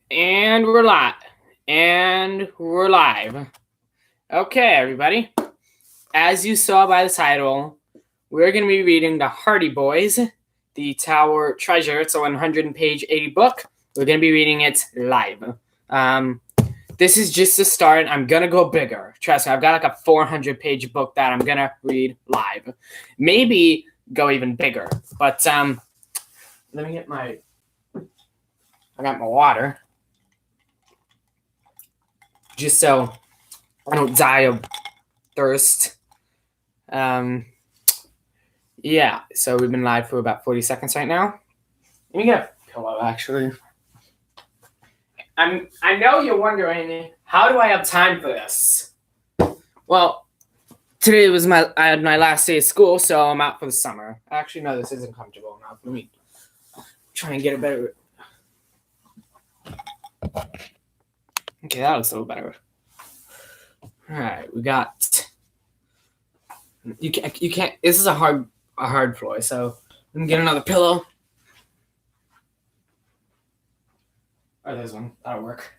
And we're live. Okay, everybody. As you saw by the title, we're going to be reading The Hardy Boys, the Tower Treasure. It's a 100-page 80 book. We're going to be reading it live. This is just the start. I'm going to go bigger. Trust me, I've got like a 400-page book that I'm going to read live. Maybe go even bigger. But let me get I got my water. Just so I don't die of thirst. Yeah, so we've been live for about 40 seconds right now. Let me get a pillow, actually. I know you're wondering, how do I have time for this? Well, today was I had my last day of school, so I'm out for the summer. Actually, no, this isn't comfortable enough. Let me try and get a better. Okay, that looks a little better. All right, we got. You can't. This is a hard floor, so let me get another pillow. Oh, there's one. That'll work.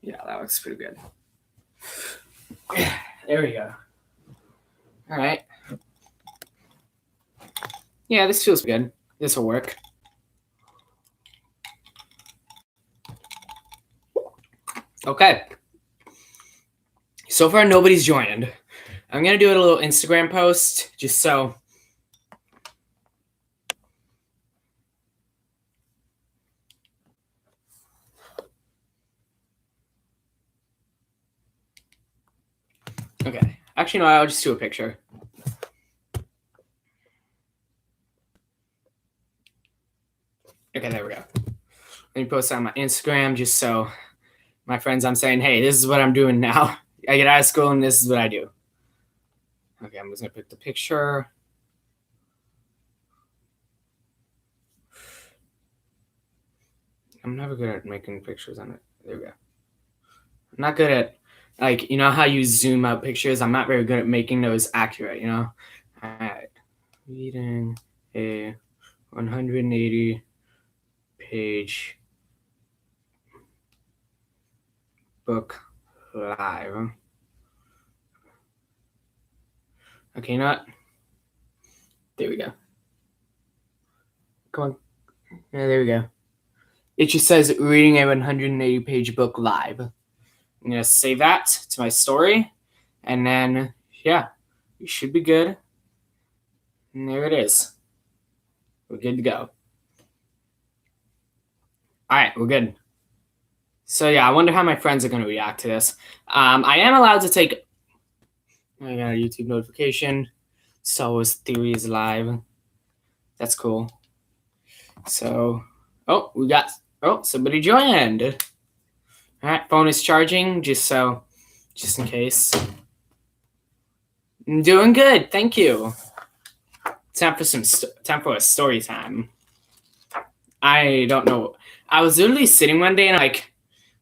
Yeah, that looks pretty good. There we go. All right. Yeah, this feels good. This will work. Okay. So far, nobody's joined. I'm going to do a little Instagram post just so. Okay. Actually, no, I'll just do a picture. Okay, there we go. Let me post on my Instagram just so my friends, I'm saying, hey, this is what I'm doing now. I get out of school and this is what I do. Okay, I'm just going to pick the picture. I'm never good at making pictures on it. There we go. I'm not good at, like, you know how you zoom out pictures? I'm not very good at making those accurate, you know? All right. Reading a 180-page book live. Okay, you know what? There we go. Come on. Yeah, there we go. It just says reading a 180-page book live. I'm going to save that to my story. And then, yeah, you should be good. And there it is. We're good to go. All right, we're good. So, yeah, I wonder how my friends are going to react to this. I am allowed to take. I got a YouTube notification. Star Wars Theories live. That's cool. So, somebody joined. All right, phone is charging just in case. I'm doing good, thank you. Time for a story time. I don't know. I was literally sitting one day and like,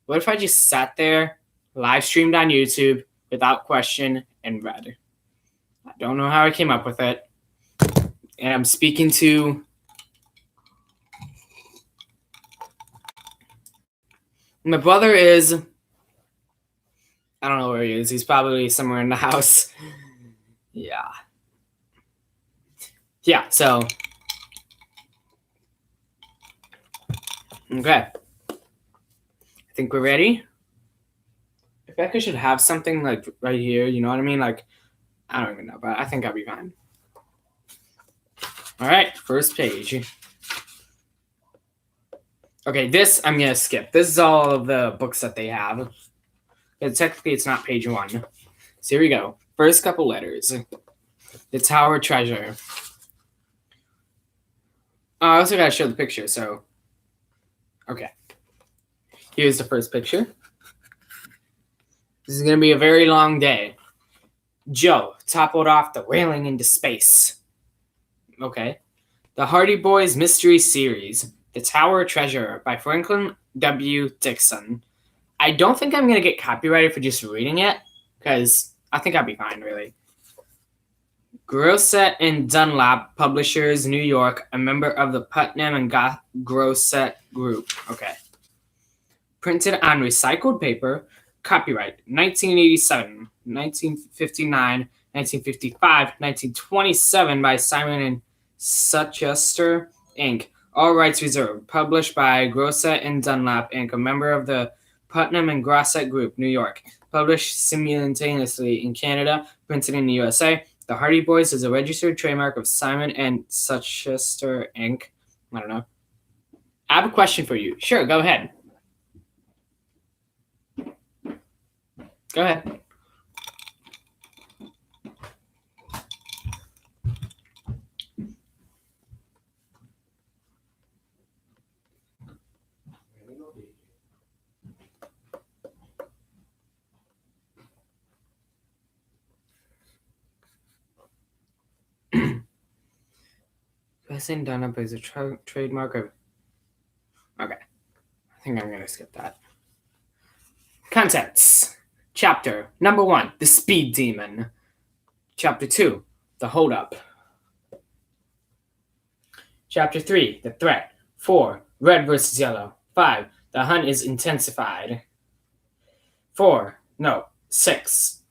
what if I just sat there, live streamed on YouTube without question and read? I don't know how I came up with it. And I'm speaking to my brother is, I don't know where he is. He's probably somewhere in the house. Yeah. Yeah, so. Okay. I think we're ready. I feel like I should have something like right here. You know what I mean? Like, I don't even know, but I think I'll be fine. All right, first page. Okay, this I'm going to skip. This is all of the books that they have. But technically, it's not page 1. So here we go. First couple letters. The Tower Treasure. Oh, I also got to show the picture, so. Okay. Here's the first picture. This is going to be a very long day. Joe toppled off the railing into space. Okay. The Hardy Boys Mystery Series. The Tower Treasure by Franklin W. Dixon. I don't think I'm going to get copyrighted for just reading it, because I think I'll be fine, really. Grosset and Dunlap, publishers, New York, a member of the Putnam and Grosset Group. Okay. Printed on recycled paper, copyright 1987, 1959, 1955, 1927 by Simon and Suchester, Inc. All rights reserved. Published by Grosset and Dunlap, Inc., a member of the Putnam and Grosset Group, New York. Published simultaneously in Canada, printed in the USA. The Hardy Boys is a registered trademark of Simon and Suchester, Inc. I don't know. I have a question for you. Sure, go ahead. Go ahead. Pressing Dunlap is a trademark of. Okay. I think I'm going to skip that. Contents. Chapter number 1, The Speed Demon. Chapter 2, The Holdup. Chapter 3, The Threat. 4, Red versus Yellow. 5, The Hunt is intensified. 6.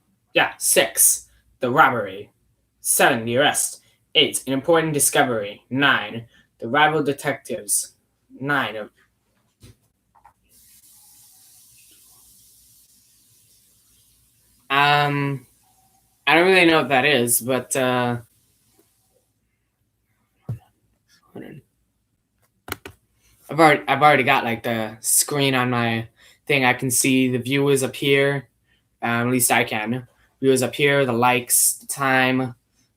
6, The Robbery. 7, The Arrest. 8, An Important Discovery. 9, The Rival Detectives. 9, I don't really know what that is, but I've already got like the screen on my thing. I can see the viewers up here. At least I can. Viewers up here, the likes, the time.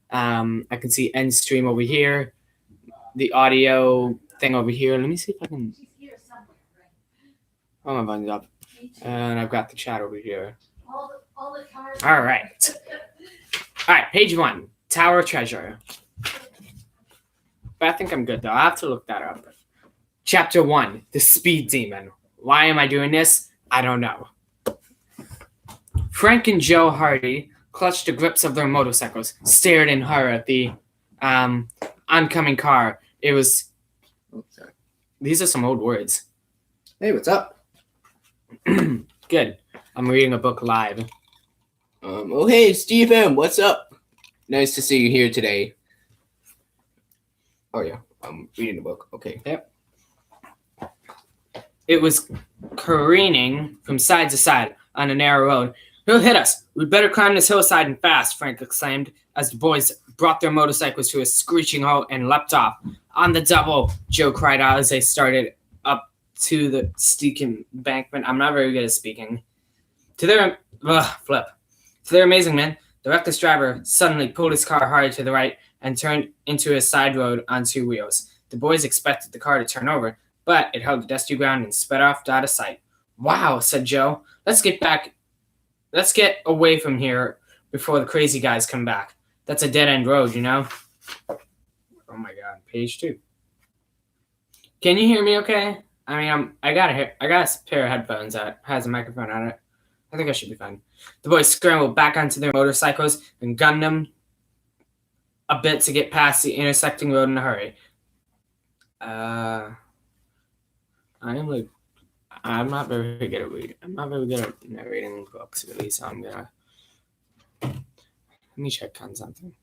I can see end stream over here, the audio thing over here. Let me see if I can. Oh, my button's up, and I've got the chat over here. All right. Page 1, Tower Treasure. But I think I'm good, though. I have to look that up. Chapter 1, The Speed Demon. Why am I doing this? I don't know. Frank and Joe Hardy clutched the grips of their motorcycles, stared in horror at the oncoming car. It was... Oh, sorry. These are some old words. Hey, what's up? Good. I'm reading a book live. Oh, hey, Steve M., what's up? Nice to see you here today. Oh, yeah, I'm reading the book. Okay. Yep. It was careening from side to side on a narrow road. He'll hit us. We'd better climb this hillside and fast, Frank exclaimed, as the boys brought their motorcycles to a screeching halt and leapt off. On the double, Joe cried out as they started up to the steep embankment. I'm not very good at speaking. To their amazement, the reckless driver suddenly pulled his car hard to the right and turned into a side road on 2 wheels. The boys expected the car to turn over, but it held the dusty ground and sped off out of sight. Wow, said Joe. Let's get away from here before the crazy guys come back. That's a dead-end road, you know? Oh my god, page 2. Can you hear me okay? I mean, I got a pair of headphones that has a microphone on it. I think I should be fine. The boys scrambled back onto their motorcycles and gunned them a bit to get past the intersecting road in a hurry. I'm not very good at reading. I'm not very good at narrating books, really, so I'm gonna... Let me check on something.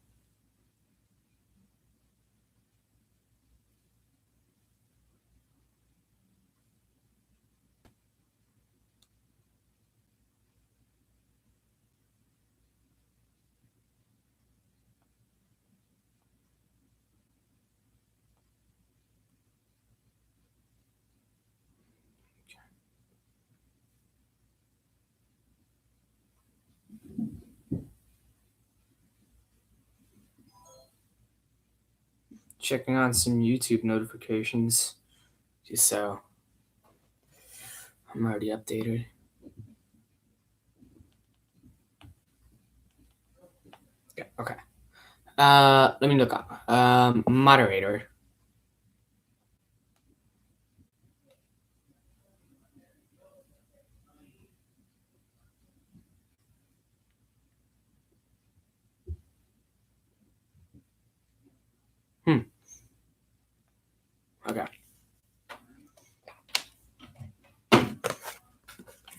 Checking on some YouTube notifications, just so I'm already updated. Okay. Let me look up. Moderator.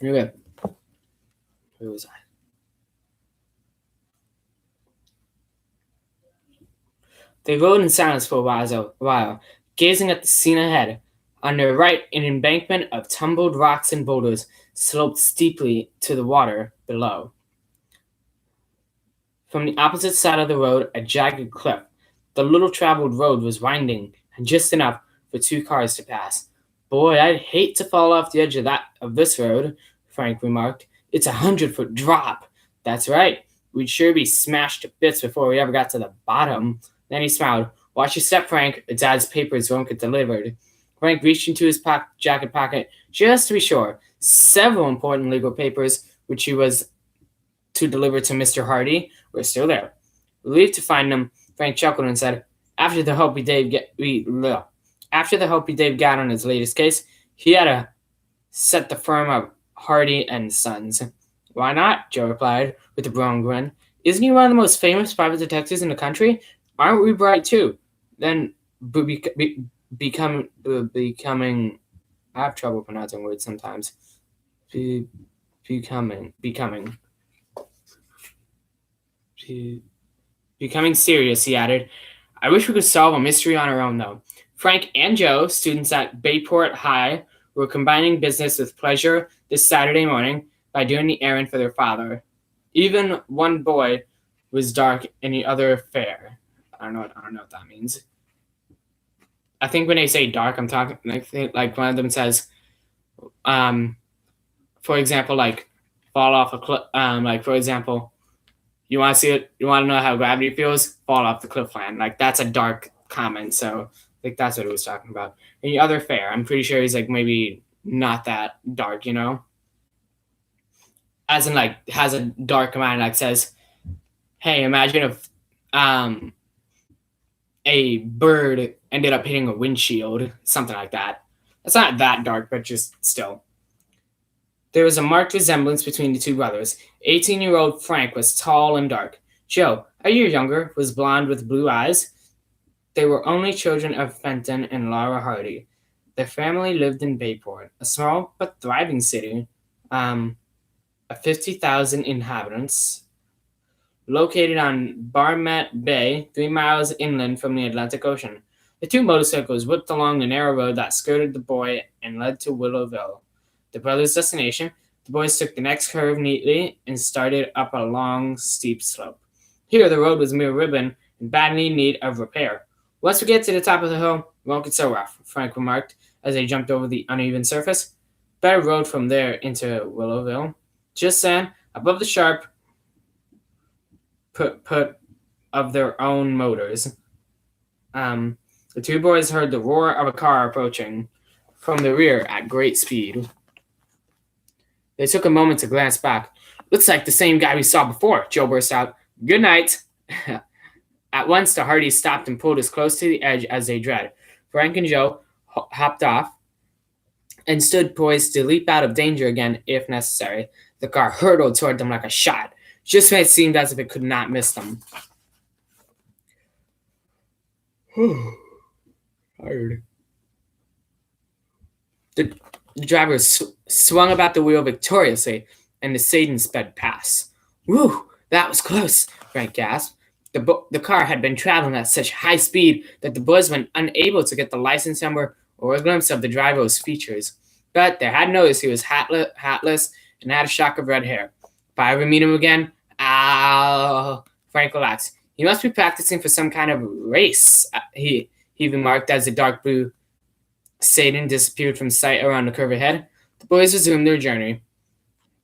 Okay. Where was I? They rode in silence for a while, gazing at the scene ahead. On their right, an embankment of tumbled rocks and boulders sloped steeply to the water below. From the opposite side of the road, a jagged cliff. The little-traveled road was winding, and just enough for 2 cars to pass. "Boy, I'd hate to fall off the edge of this road," Frank remarked. "It's a 100-foot drop." "That's right. We'd sure be smashed to bits before we ever got to the bottom." Then he smiled. "Watch your step, Frank, or Dad's papers won't get delivered." Frank reached into his jacket pocket just to be sure. Several important legal papers, which he was to deliver to Mr. Hardy, were still there. Relieved to find them, Frank chuckled and said, after the help Dave got on his latest case, he had to set the firm up Hardy and Sons. "Why not?" Joe replied, with a broad grin. "Isn't he one of the most famous private detectives in the country? Aren't we bright, too?" Then, becoming... I have trouble pronouncing words sometimes. Becoming serious, he added. "I wish we could solve a mystery on our own, though." Frank and Joe, students at Bayport High, were combining business with pleasure this Saturday morning by doing the errand for their father. Even one boy was dark and the other fair. I don't know what that means. I think when they say dark, I'm talking like one of them says, for example, like fall off a cliff. Like for example, you want to see it? You want to know how gravity feels? Fall off the cliff line. Like that's a dark comment. So like that's what it was talking about. And the other fair, I'm pretty sure he's like maybe not that dark, as in like has a dark mind. Like says, hey, imagine if a bird ended up hitting a windshield, something like that. It's not that dark, but just still. There was a marked resemblance between the two brothers. 18-year-old Frank was tall and dark. Joe, a year younger, was blonde with blue eyes. They were only children of Fenton and Laura Hardy. Their family lived in Bayport, a small but thriving city of 50,000 inhabitants, located on Barmet Bay, 3 miles inland from the Atlantic Ocean. The 2 motorcycles whipped along the narrow road that skirted the buoy and led to Willowville, the brothers' destination. The boys took the next curve neatly and started up a long, steep slope. Here, the road was mere ribbon and badly in need of repair. "Once we get to the top of the hill, it won't get so rough," Frank remarked as they jumped over the uneven surface. Better road from there into Willowville. Just then, above the sharp put of their own motors, the 2 boys heard the roar of a car approaching from the rear at great speed. They took a moment to glance back. "Looks like the same guy we saw before," Joe burst out. "Good night." At once, the Hardys stopped and pulled as close to the edge as they dread. Frank and Joe hopped off and stood poised to leap out of danger again if necessary. The car hurtled toward them like a shot, just when it seemed as if it could not miss them. Tired. The driver swung about the wheel victoriously, and the Satan sped past. "Whew, that was close," Frank gasped. The car had been traveling at such high speed that the boys were unable to get the license number or a glimpse of the driver's features. But they had noticed he was hatless and had a shock of red hair. "If I ever meet him again, Frank relaxed. "He must be practicing for some kind of race," he remarked as the dark blue Satan disappeared from sight around the curve ahead. The boys resumed their journey.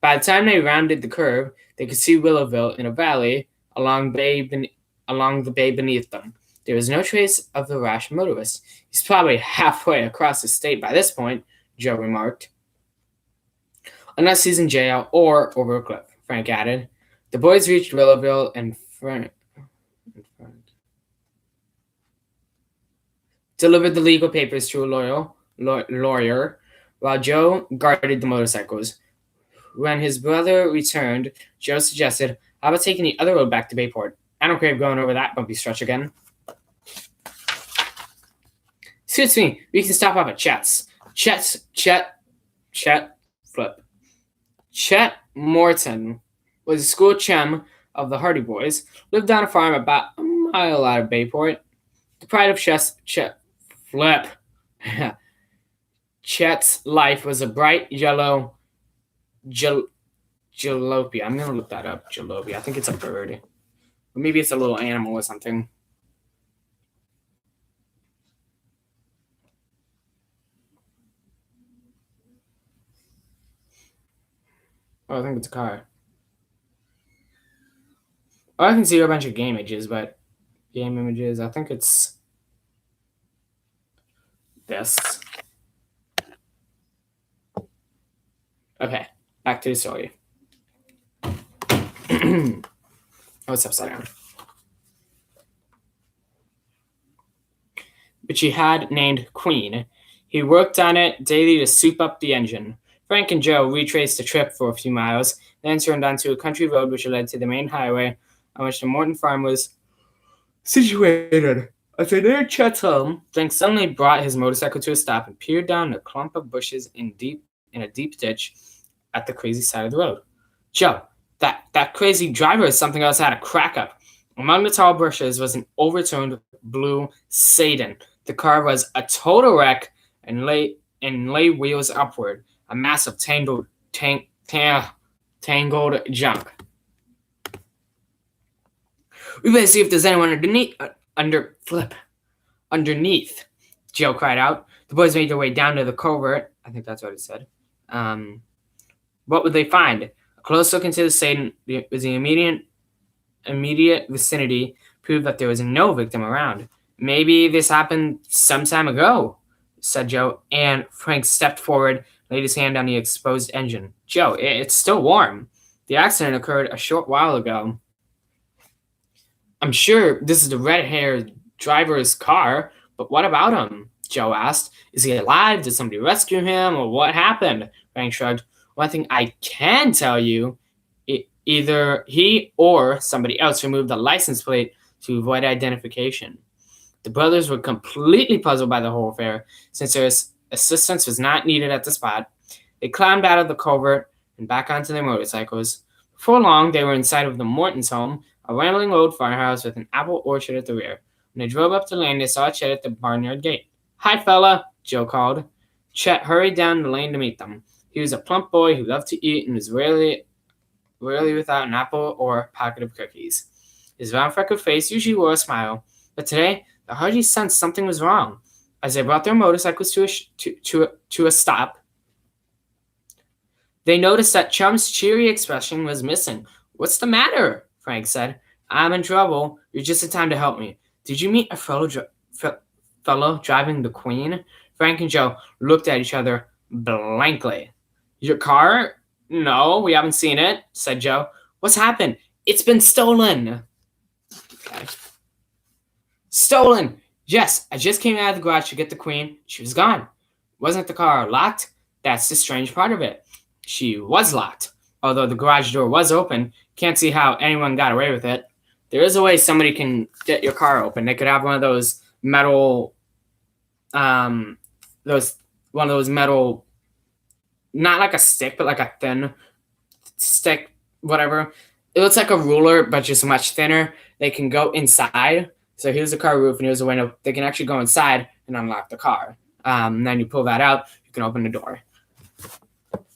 By the time they rounded the curve, they could see Willowville in a valley along the bay beneath them. There was no trace of the rash motorist. "He's probably halfway across the state by this point," Joe remarked. "Unless he's in jail or over a cliff," Frank added. The boys reached Willowville and Frank delivered the legal papers to a lawyer, while Joe guarded the motorcycles. When his brother returned, Joe suggested, "How about taking the other road back to Bayport? I don't crave going over that bumpy stretch again." "Suits me. We can stop off at Chet's." Chet Flip. Chet Morton was a school chum of the Hardy Boys, lived on a farm about a mile out of Bayport. The pride of Chet's life was a bright yellow jalopy. I'm gonna look that up. Jalopy. I think it's a bird. Or maybe it's a little animal or something. Oh, I think it's a car. Oh, I can see a bunch of game images, but game images. I think it's this. Okay, back to the story. Oh, it's upside down. Which he had named Queen. He worked on it daily to soup up the engine. Frank and Joe retraced the trip for a few miles, then turned onto a country road which led to the main highway on which the Morton farm was situated. As they neared Chet's home, Frank suddenly brought his motorcycle to a stop and peered down a clump of bushes in a deep ditch at the crazy side of the road. Joe, that crazy driver is something else had a crack up. Among the tall bushes was an overturned blue Sedan. The car was a total wreck and lay wheels upward, a mass of tangled junk. We better see if there's anyone underneath, Joe cried out. The boys made their way down to the covert. I think that's what it said. What would they find? A close look into the Sedan was the immediate vicinity proved that there was no victim around. Maybe this happened some time ago, said Joe, and Frank stepped forward, laid his hand on the exposed engine. Joe, it's still warm. The accident occurred a short while ago. I'm sure this is the red-haired driver's car, but what about him? Joe asked. Is he alive? Did somebody rescue him? Or what happened? Frank shrugged. One thing I can tell you, either he or somebody else removed the license plate to avoid identification. The brothers were completely puzzled by the whole affair, since their assistance was not needed at the spot. They climbed out of the covert and back onto their motorcycles. Before long, they were inside of the Morton's home, a rambling old farmhouse with an apple orchard at the rear. When they drove up the lane, they saw Chet at the barnyard gate. Hi, fella, Joe called. Chet hurried down the lane to meet them. He was a plump boy who loved to eat and was rarely without an apple or a pocket of cookies. His round freckled face usually wore a smile, but today the Hardys sensed something was wrong. As they brought their motorcycles to a stop, they noticed that Chum's cheery expression was missing. What's the matter? Frank said. I'm in trouble. You're just in time to help me. Did you meet a fellow driving the Queen? Frank and Joe looked at each other blankly. Your car? No, we haven't seen it, said Joe. What's happened? It's been stolen. Okay. Stolen! Yes, I just came out of the garage to get the Queen. She was gone. Wasn't the car locked? That's the strange part of it. She was locked. Although the garage door was open, can't see how anyone got away with it. There is a way somebody can get your car open. They could have one of those metal, metal, not like a stick, but like a thin stick, whatever. It looks like a ruler, but just much thinner. They can go inside. So here's the car roof and here's a window. They can actually go inside and unlock the car. And then you pull that out, you can open the door.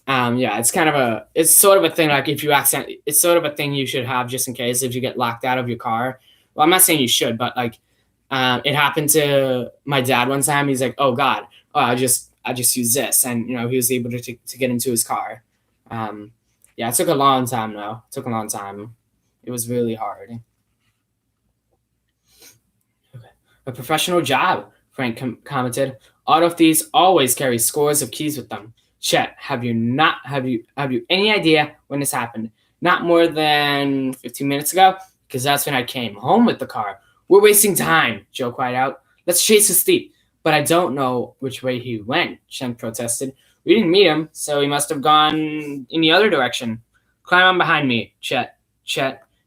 Yeah, it's sort of a thing, like if you accidentally, it's sort of a thing you should have just in case if you get locked out of your car. Well, I'm not saying you should, but like, it happened to my dad one time. He's like, oh God, I just use this. And, he was able to get into his car. Yeah, it took a long time though. It took a long time. It was really hard. Okay. A professional job, Frank commented. Auto thieves always carry scores of keys with them. Chet, have you any idea when this happened? Not more than 15 minutes ago, because that's when I came home with the car. We're wasting time, Joe cried out. Let's chase the thief. But I don't know which way he went, Chen protested. We didn't meet him, so he must have gone in the other direction. Climb on behind me, Chet,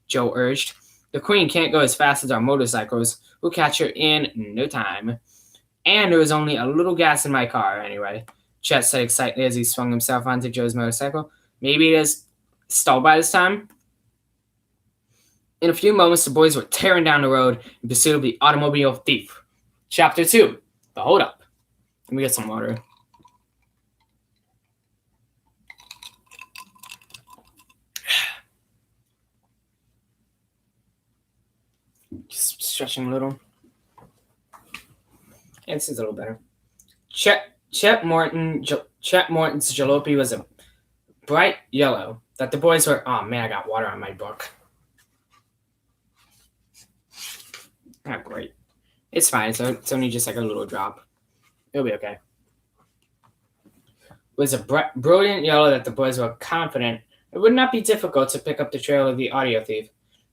Joe urged. The Queen can't go as fast as our motorcycles. We'll catch her in no time. And there was only a little gas in my car, anyway, Chet said excitedly as he swung himself onto Joe's motorcycle. Maybe it is stalled by this time. In a few moments, the boys were tearing down the road in pursuit of the automobile thief. Chapter 2, The Holdup. Let me get some water. Just stretching a little. Yeah, this is a little better. Chet Morton's jalopy was a bright yellow that the boys were. Oh man, I got water on my book. Not great. It's fine. It's only just like a little drop. It'll be okay. It was a brilliant yellow that the boys were confident it would not be difficult to pick up the trail of the audio thief.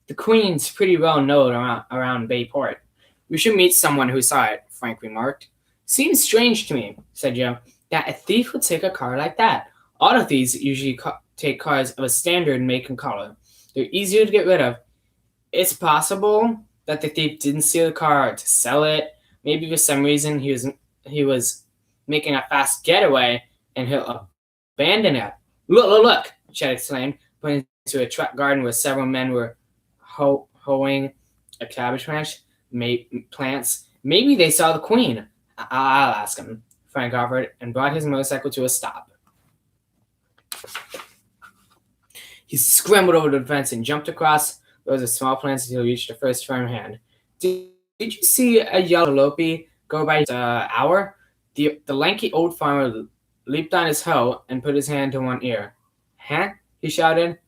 The Queen's pretty well known around Bayport. We should meet someone who saw it, Frank remarked. Seems strange to me, said Joe, that a thief would take a car like that. Auto thieves usually take cars of a standard make and color. They're easier to get rid of. It's possible that the thief didn't steal the car to sell it. Maybe for some reason he was making a fast getaway and he'll abandon it. Look, Chet exclaimed, pointing to a truck garden where several men were hoeing a cabbage plants. Maybe they saw the Queen. I'll ask him, Frank offered, and brought his motorcycle to a stop. He scrambled over the fence and jumped across rows of small plants until he reached the first firm hand. Did you see a yellow jalopy go by hour? The lanky old farmer leaped on his hoe and put his hand to one ear. Huh? He shouted.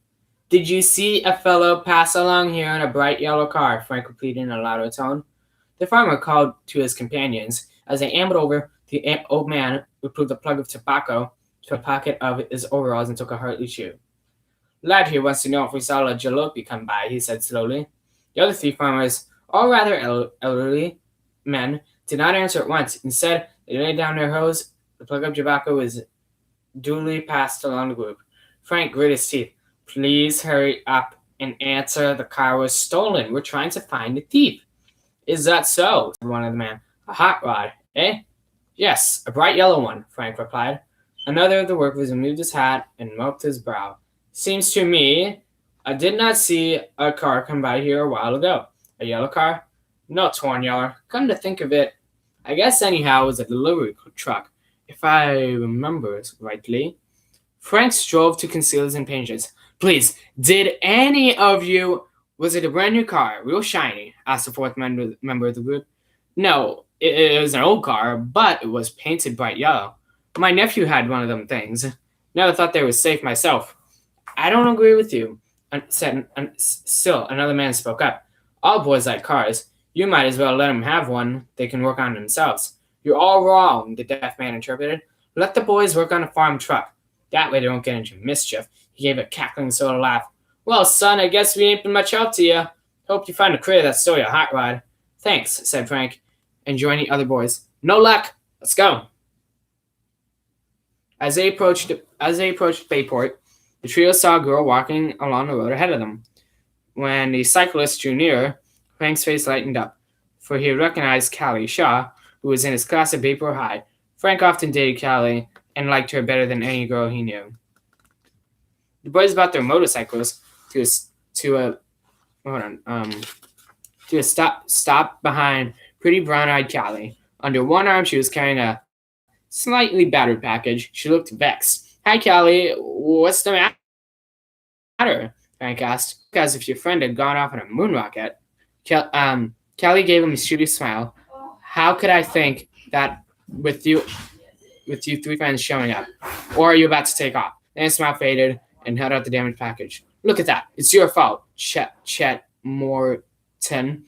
Did you see a fellow pass along here in a bright yellow car? Frank repeated in a louder tone. The farmer called to his companions. As they ambled over, the old man removed a plug of tobacco to a pocket of his overalls and took a hearty chew. Lad here wants to know if we saw a jalopy come by, he said slowly. The other three farmers, all rather elderly men, did not answer at once. Instead, they laid down their hoes. The plug of tobacco was duly passed along the group. Frank grit his teeth. Please hurry up and answer. The car was stolen. We're trying to find the thief. Is that so? Said one of the men. A hot rod, eh? Yes, a bright yellow one, Frank replied. Another of the workers removed his hat and mopped his brow. Seems to me I did not see a car come by here a while ago. A yellow car? No, torn yellow. Come to think of it, I guess anyhow it was a delivery truck, if I remember rightly. Frank strove to conceal his impatience. Please, did any of you... Was it a brand new car, real shiny? Asked the fourth member of the group. No, it was an old car, but it was painted bright yellow. My nephew had one of them things. Never thought they were safe myself. I don't agree with you, still another man spoke up. All boys like cars. You might as well let them have one they can work on themselves. You're all wrong, the deaf man interpreted. Let the boys work on a farm truck. That way they don't get into mischief. He gave a cackling sort of laugh. Well, son, I guess we ain't been much help to you. Hope you find a critter that stole your hot rod. Thanks, said Frank, and joined the other boys. No luck. Let's go. As they approached Bayport, the trio saw a girl walking along the road ahead of them. When the cyclist drew nearer, Frank's face lightened up, for he recognized Callie Shaw, who was in his class at Bayport High. Frank often dated Callie and liked her better than any girl he knew. The boys brought their motorcycles to a stop behind pretty brown-eyed Callie. Under one arm, she was carrying a slightly battered package. She looked vexed. Hi, Callie. What's the matter? Frank asked. As if your friend had gone off on a moon rocket. Callie gave him a mischievous smile. How could I think that with you three friends showing up? Or are you about to take off? Then his smile faded and held out the damaged package. Look at that. It's your fault, Chet Morton.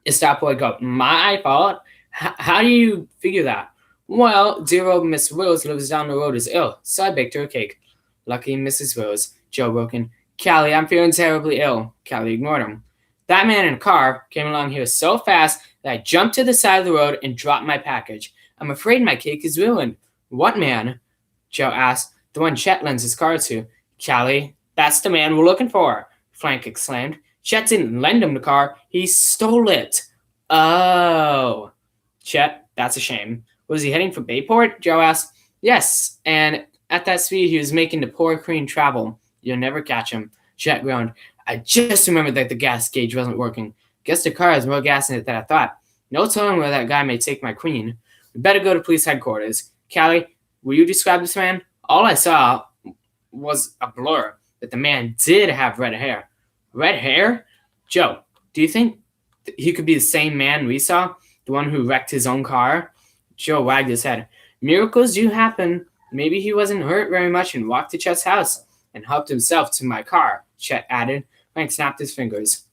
Is that boy go? My fault? How do you figure that? Well, dear old Miss Rose lives down the road is ill, so I baked her a cake. Lucky Mrs. Rose, Joe broke in. Callie, I'm feeling terribly ill. Callie ignored him. That man in a car came along here so fast that I jumped to the side of the road and dropped my package. I'm afraid my cake is ruined. What man? Joe asked. The one Chet lends his car to. Callie, that's the man we're looking for, Frank exclaimed. Chet didn't lend him the car. He stole it. Oh. Chet, that's a shame. Was he heading for Bayport? Joe asked. Yes, and At that speed, he was making the poor Queen travel. You'll never catch him. Chet groaned. I just remembered that the gas gauge wasn't working. Guess the car has more gas in it than I thought. No telling where that guy may take my Queen. We better go to police headquarters. Callie, will you describe this man? All I saw was a blur, but the man did have red hair. Red hair? Joe, do you think he could be the same man we saw? The one who wrecked his own car? Joe wagged his head. Miracles do happen. Maybe he wasn't hurt very much and walked to Chet's house and helped himself to my car, Chet added. Frank snapped his fingers.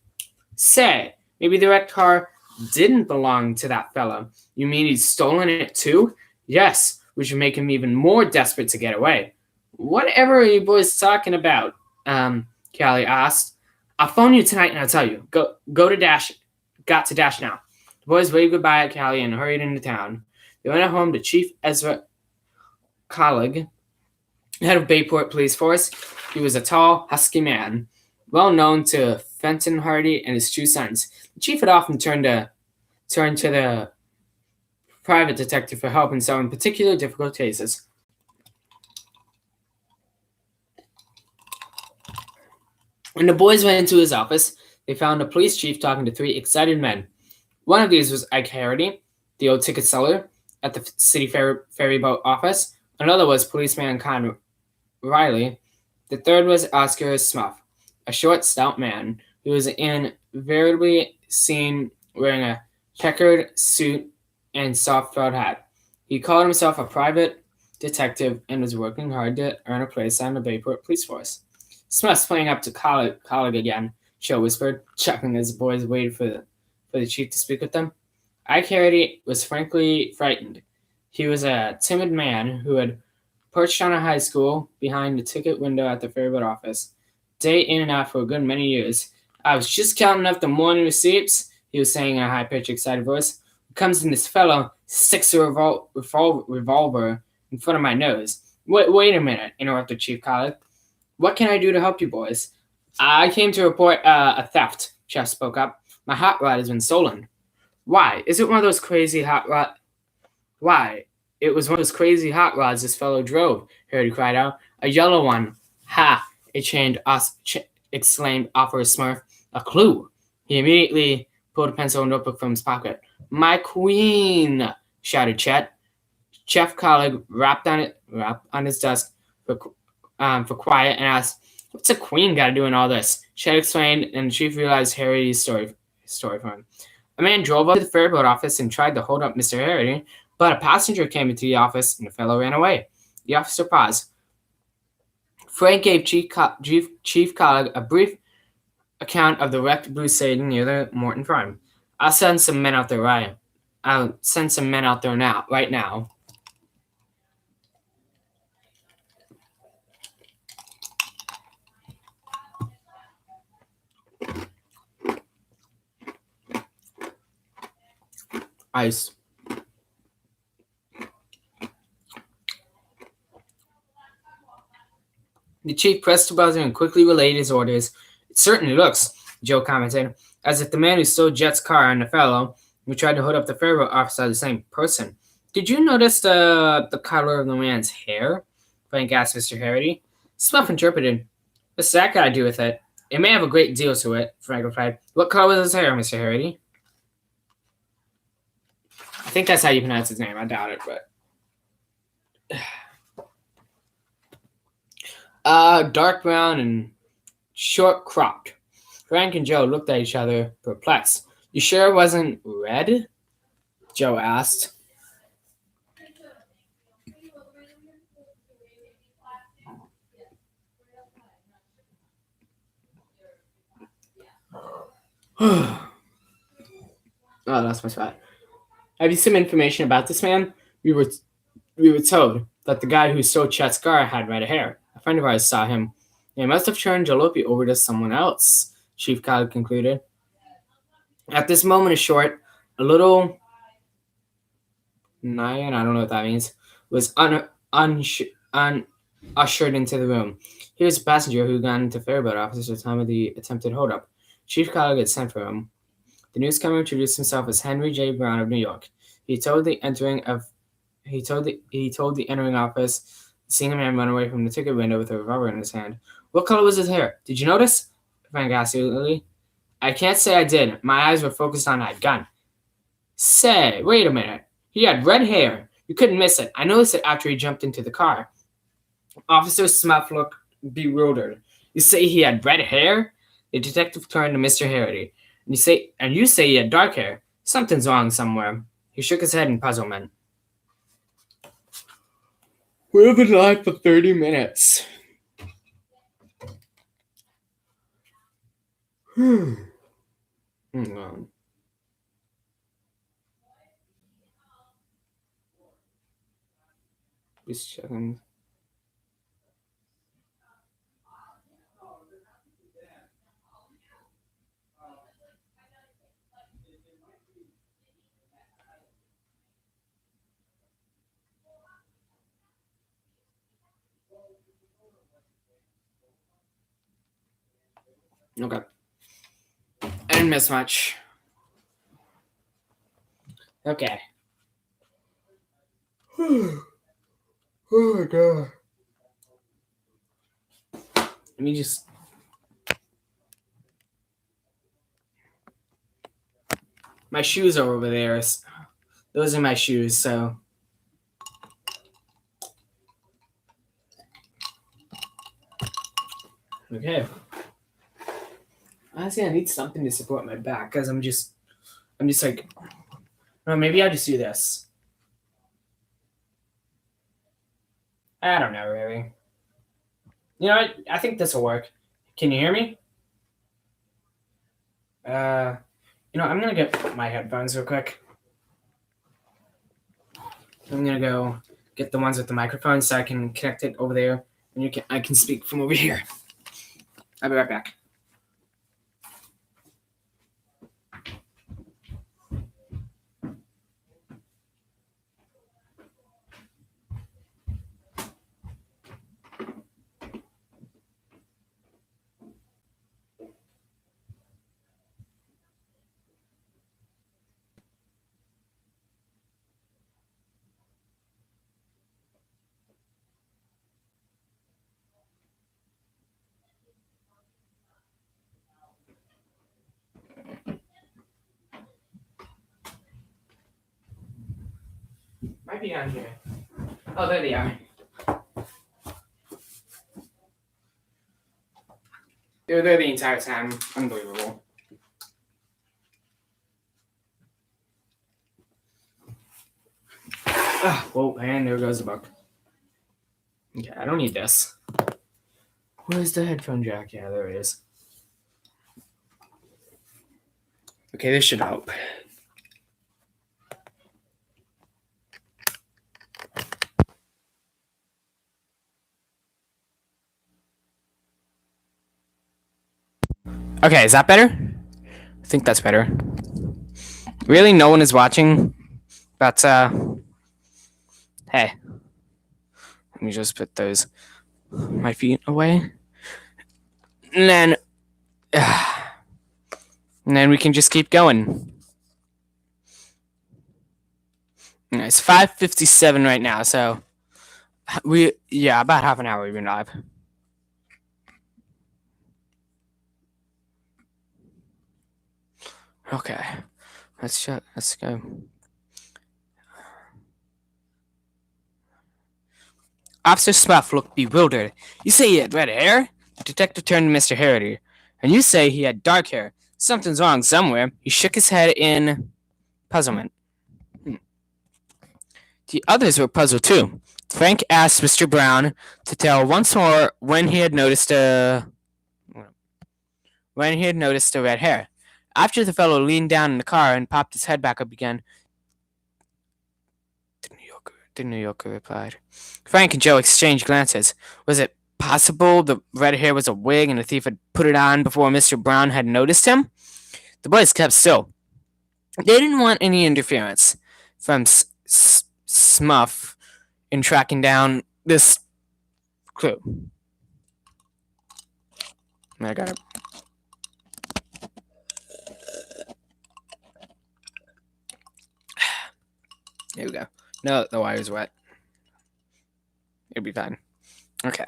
Say, maybe the wrecked car didn't belong to that fella. You mean he's stolen it too? Yes, which would make him even more desperate to get away. Whatever are you boys talking about? Callie asked. I'll phone you tonight and I'll tell you. Go to Dash. Got to Dash now. The boys waved goodbye at Callie and hurried into town. They went home to Chief Ezra Collig, head of Bayport Police Force. He was a tall, husky man, well known to Fenton Hardy and his two sons. The chief had often turned to the private detective for help in solving particularly difficult cases. When the boys went into his office, they found the police chief talking to three excited men. One of these was Ike Harity, the old ticket seller at the city ferry boat office. Another was policeman Con Riley. The third was Oscar Smuff, a short, stout man who was invariably seen wearing a checkered suit and soft felt hat. He called himself a private detective and was working hard to earn a place on the Bayport Police Force. Smuff's playing up to Collig again, Joe whispered, chuckling as the boys waited for the chief to speak with them. Ike Harity was frankly frightened. He was a timid man who had perched on a high school behind the ticket window at the ferryboat office, day in and out for a good many years. I was just counting up the morning receipts, he was saying in a high-pitched, excited voice. Comes in this fellow, sticks a revolver in front of my nose. Wait a minute, interrupted Chief Collig. What can I do to help you boys? I came to report a theft, Jeff spoke up. My hot rod has been stolen. Why? Is it one of those crazy hot rod? Why? It was one of those crazy hot rods this fellow drove, Harry cried out. A yellow one. Ha! Exclaimed Officer Smurf. A clue. He immediately pulled a pencil and notebook from his pocket. My Queen! Shouted Chet. Jeff Collig rapped on his desk for quiet and asked, What's a Queen got to do in all this? Chet explained, and the chief realized Harry's story for him. A man drove up to the ferryboat office and tried to hold up Mr. Harity, but a passenger came into the office and the fellow ran away. The officer paused. Frank gave Chief Collig a brief account of the wrecked blue Satan near the Morton farm. I'll send some men out there right now. Ice. The chief pressed the buzzer and quickly relayed his orders. It certainly looks, Joe commented, as if the man who stole Jet's car and the fellow who tried to hold up the ferryboat officer are the same person. Did you notice the color of the man's hair? Frank asked Mr. Harity. Smuff interpreted. What's that got to do with it? It may have a great deal to it, Frank replied. What color was his hair, Mr. Harity? I think that's how you pronounce his name. I doubt it, but... dark brown and short cropped. Frank and Joe looked at each other, perplexed. You sure it wasn't red? Joe asked. Oh, that's my spot. Have you some information about this man? We were told that the guy who stole Chet's car had red hair. A friend of ours saw him. They must have turned Jalopy over to someone else, Chief Collig concluded. At this moment of short, a little Nyan, I don't know what that means, was ushered into the room. He was a passenger who got into ferryboat office at the time of the attempted holdup. Chief Collig had sent for him. The newcomer introduced himself as Henry J. Brown of New York. He told the entering office the seeing a man run away from the ticket window with a revolver in his hand. What color was his hair? Did you notice? Frank asked eagerly. I can't say I did. My eyes were focused on that gun. Say, wait a minute. He had red hair. You couldn't miss it. I noticed it after he jumped into the car. Officer Smith looked bewildered. You say he had red hair? The detective turned to Mr. Harity. And you say he had dark hair. Something's wrong somewhere. He shook his head in puzzlement. We've been live for 30 minutes. Hang on. Just checking. Okay. I didn't miss much. Okay. Oh my god. Let me just. My shoes are over there. Those are my shoes, so. Okay. Honestly, I need something to support my back because I'm just like, no, maybe I'll just do this. I don't know, really. You know what? I think this will work. Can you hear me? I'm gonna get my headphones real quick. I'm gonna go get the ones with the microphone so I can connect it over there, and I can speak from over here. I'll be right back. Might be on here. Oh, there they are. They were there the entire time. Unbelievable. Whoa, and there goes the book. Okay, I don't need this. Where's the headphone jack? Yeah, there it is. Okay, this should help. Okay, is that better? I think that's better. Really, no one is watching? But, hey. Let me just put my feet away. And then we can just keep going. It's 5:57 right now, so about half an hour we've been live. Okay, let's go. Officer Smith looked bewildered. You say he had red hair? The detective turned to Mr. Harity. And you say he had dark hair. Something's wrong somewhere. He shook his head in puzzlement. The others were puzzled too. Frank asked Mr. Brown to tell once more when he had noticed the red hair. After the fellow leaned down in the car and popped his head back up again, the New Yorker replied. Frank and Joe exchanged glances. Was it possible the red hair was a wig and the thief had put it on before Mr. Brown had noticed him? The boys kept still. They didn't want any interference from Smuff in tracking down this clue. I got it. There we go. No, the wire's wet. It'll be fine. Okay.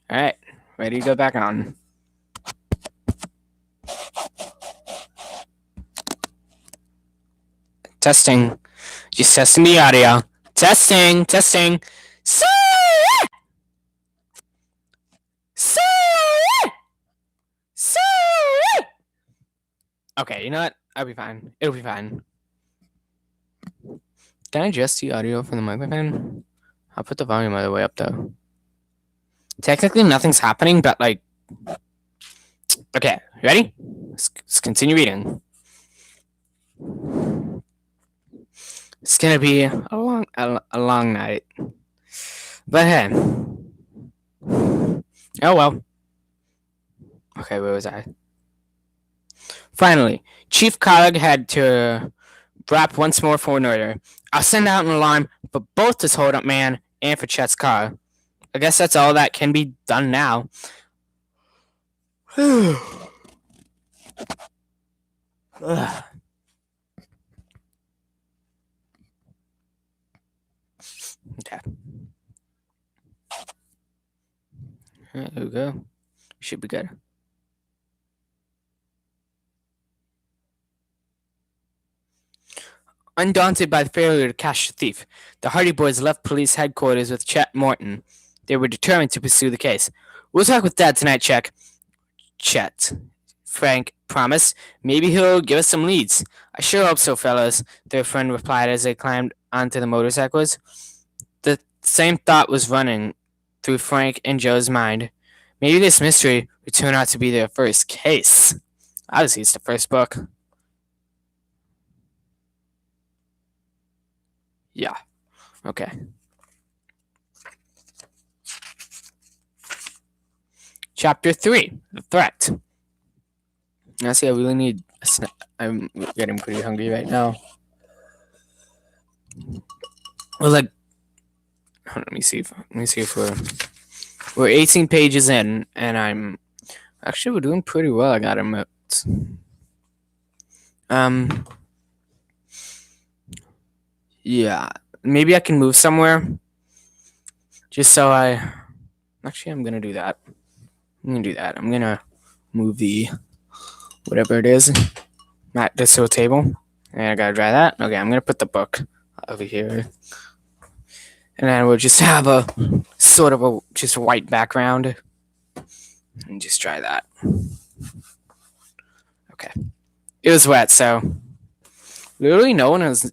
All right. Ready to go back on. Testing. Just testing the audio. Testing. Testing. Okay, you know what? I'll be fine. It'll be fine. Can I adjust the audio from the microphone? I'll put the volume all the way up, though. Technically, nothing's happening, but, like... Okay, ready? Let's continue reading. It's gonna be a long night. But hey. Oh, well. Okay, where was I? Finally, Chief Cog had to rap once more for an order. I'll send out an alarm for both this hold-up man and for Chet's car. I guess that's all that can be done now. Okay. Alright, there we go. Should be good. Undaunted by the failure to catch the thief, the Hardy Boys left police headquarters with Chet Morton. They were determined to pursue the case. We'll talk with Dad tonight, Chet. Frank promised. Maybe he'll give us some leads. I sure hope so, fellas, their friend replied as they climbed onto the motorcycles. The same thought was running through Frank and Joe's mind. Maybe this mystery would turn out to be their first case. Obviously, it's the first book. Yeah. Okay. Chapter 3, The Threat. Honestly, I really need a snack. I'm getting pretty hungry right now. Well, like, let me see if we're 18 pages in, and we're doing pretty well. I got him at yeah, maybe I can move somewhere just so I'm gonna do that. I'm gonna move the whatever it is at this little table, and I gotta dry that. Okay, I'm gonna put the book over here, and then we'll just have a sort of a just white background and just try that. Okay, it was wet, so literally no one has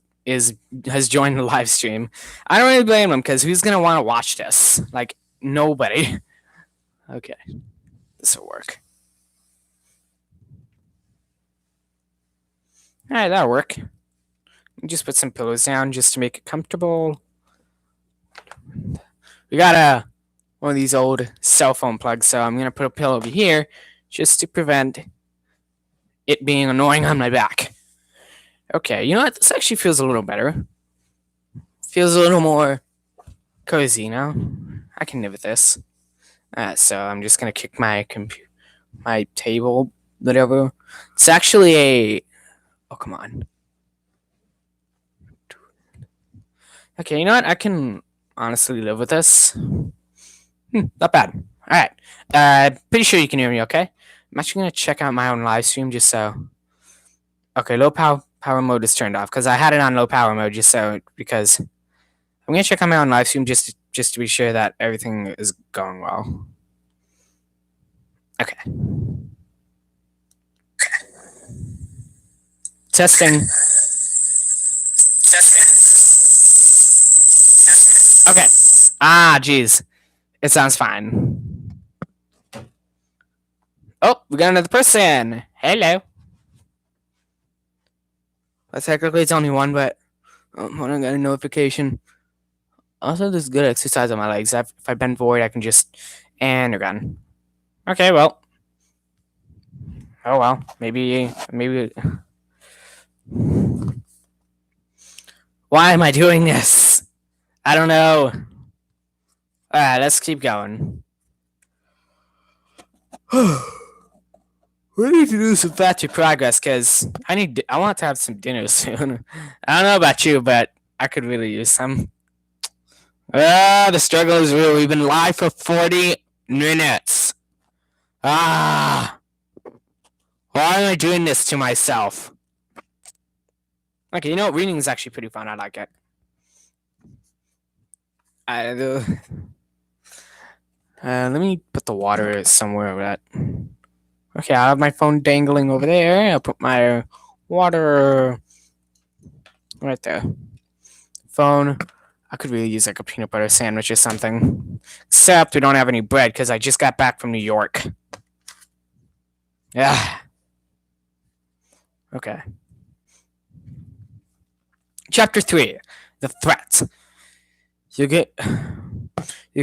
joined the live stream. I don't really blame them, because who's gonna want to watch this? Like, nobody. Okay, this will work. All right, that'll work. Just put some pillows down just to make it comfortable. We got one of these old cell phone plugs, so I'm gonna put a pillow over here just to prevent it being annoying on my back. Okay, you know what? This actually feels a little better. Feels a little more cozy now. I can live with this. So I'm just gonna kick my table, whatever. It's actually a. Oh, come on. Okay, you know what? I can honestly live with this. Not bad. All right. Pretty sure you can hear me. Okay. I'm actually gonna check out my own live stream just so. Okay, low power mode is turned off because I had it on low power mode because I'm gonna check out my own live stream just to be sure that everything is going well. Okay. Testing. Okay. Geez. It sounds fine. Oh, we got another person. Hello. Well, technically it's only one, but I got a notification. Also, this is good exercise on my legs. If I bend forward, I can just... And you're gone. Okay, well. Oh, well. Maybe... Why am I doing this? I don't know. Alright, let's keep going. We need to do some faster progress, because I want to have some dinner soon. I don't know about you, but I could really use some. The struggle is real. We've been live for 40 minutes. Why am I doing this to myself? Okay, you know what? Reading is actually pretty fun. I like it. Let me put the water somewhere that. Okay, I have my phone dangling over there. I'll put my water right there. Phone. I could really use like a peanut butter sandwich or something. Except we don't have any bread because I just got back from New York. Yeah. Okay. Chapter 3. The Threat. You're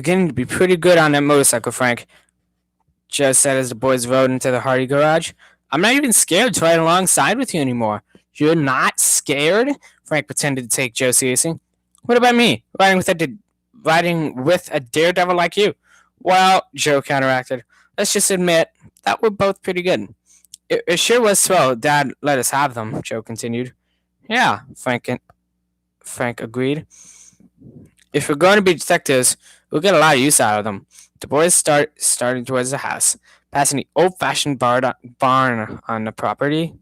getting to be pretty good on that motorcycle, Frank. Joe said as the boys rode into the Hardy garage. I'm not even scared to ride alongside with you anymore. You're not scared? Frank pretended to take Joe seriously. What about me? Riding with a daredevil like you? Well, Joe counteracted. Let's just admit that we're both pretty good. It sure was swell Dad let us have them, Joe continued. Yeah, Frank agreed. If we're going to be detectives, we'll get a lot of use out of them. The boys starting towards the house, passing the old-fashioned barn on the property.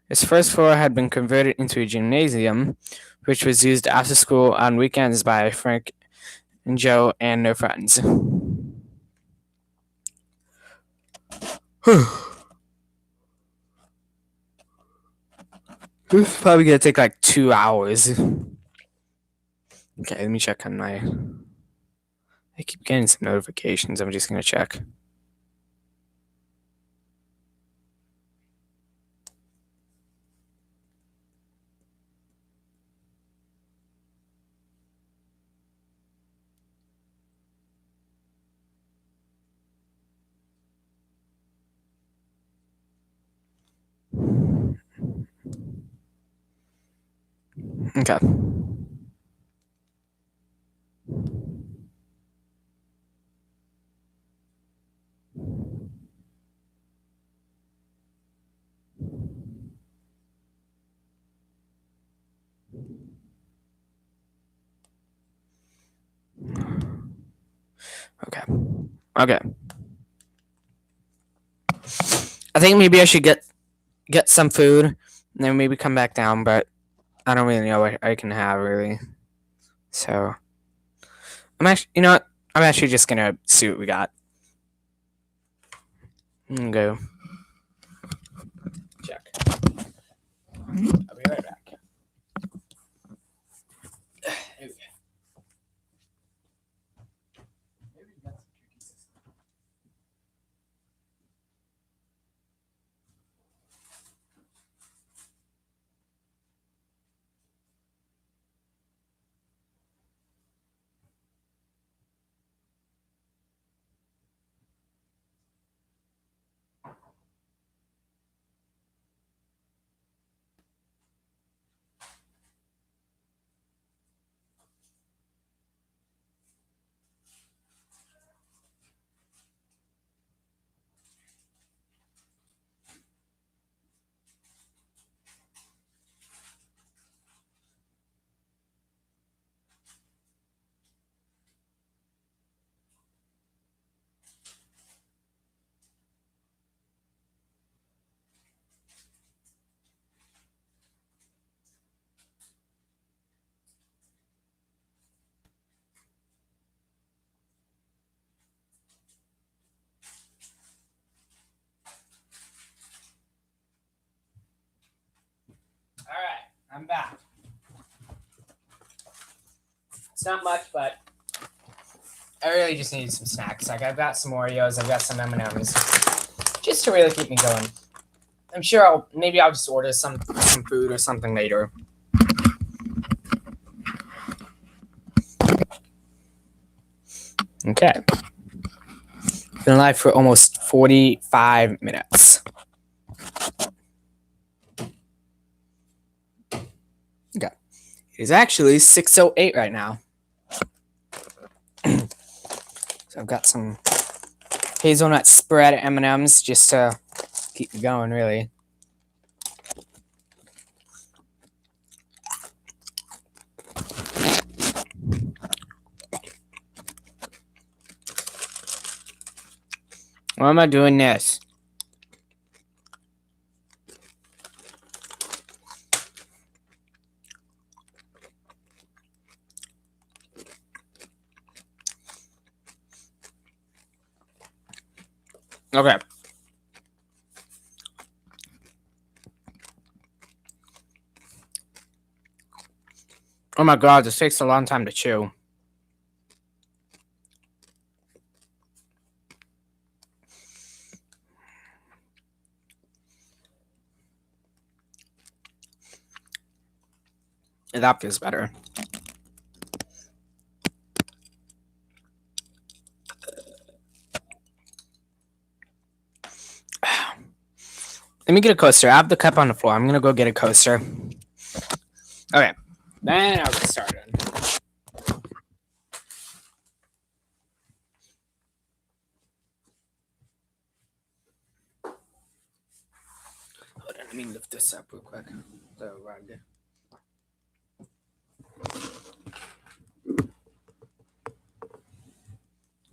Its first floor had been converted into a gymnasium, which was used after school on weekends by Frank and Joe and their friends. This is probably gonna take like 2 hours. Okay, let me check on my. I keep getting some notifications. I'm just gonna check. Okay. Okay. I think maybe I should get some food and then maybe come back down, but I don't really know what I can have really. So I'm actually just gonna see what we got. Go. Check. I'll be right back. Here we go. All right, I'm back. It's not much, but I really just need some snacks. Like I've got some Oreos, I've got some M&Ms, just to really keep me going. I'm sure I'll just order some food or something later. Okay. Been live for almost 45 minutes. Okay. It is actually 6:08 right now. So I've got some hazelnut spread M&Ms just to keep me going, really. Why am I doing this? Okay. Oh my god, this takes a long time to chew. That feels better. Let me get a coaster. I have the cup on the floor. I'm gonna go get a coaster. Okay. Then I'll get started. Hold on, let me lift this up real quick. The rug.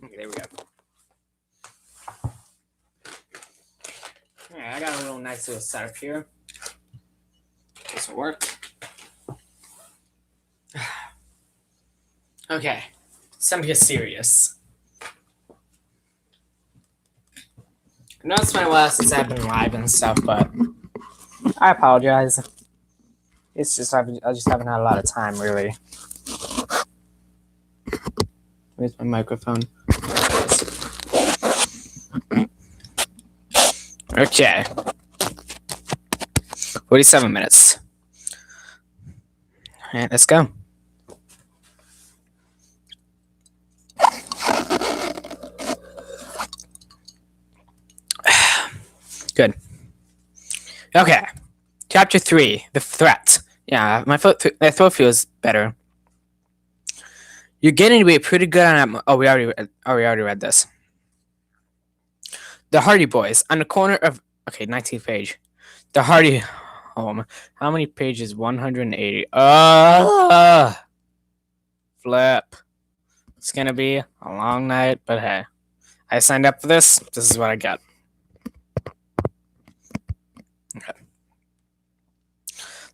Okay, there we go. Alright, I got a little nice little setup here. This will work. Okay, it's time to get serious. I know it's been a while since I've been live and stuff, but I apologize. It's just I just haven't had a lot of time, really. Where's my microphone? Okay. 47 minutes. All right, let's go. Good. Okay. Chapter 3, The Threat. Yeah, my throat feels better. You're getting to be pretty good on. Oh, we already read this. The Hardy Boys on the corner of. Okay, 19th page. The Hardy Home. How many pages? 180. Flip. It's gonna be a long night, but hey, I signed up for this. This is what I got. Okay.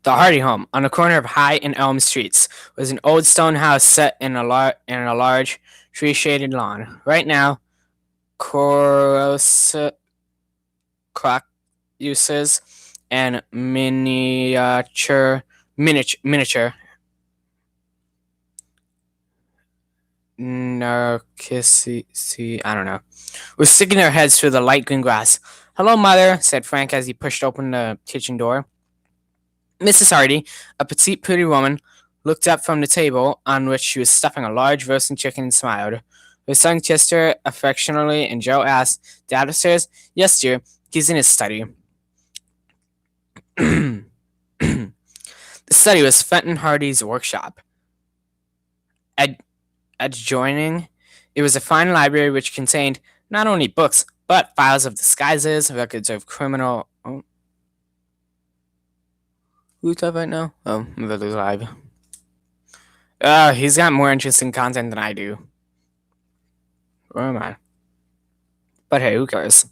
The Hardy Home, on the corner of High and Elm Streets, was an old stone house set in a large, tree-shaded lawn. Right now, cactuses and miniature narcissi, I don't know, were sticking their heads through the light green grass. "Hello, Mother," said Frank as he pushed open the kitchen door. Mrs. Hardy, a petite, pretty woman, looked up from the table on which she was stuffing a large roasting chicken and smiled. Her son kissed her affectionately, and Joe asked, "Dad upstairs?" "Yes, dear. He's in his study." The study was Fenton Hardy's workshop. Adjoining, it was a fine library which contained not only books, but files of disguises, records of criminal... Oh. Who's up right now? Oh, Mother's live. He's got more interesting content than I do. Where am I? But hey, who cares?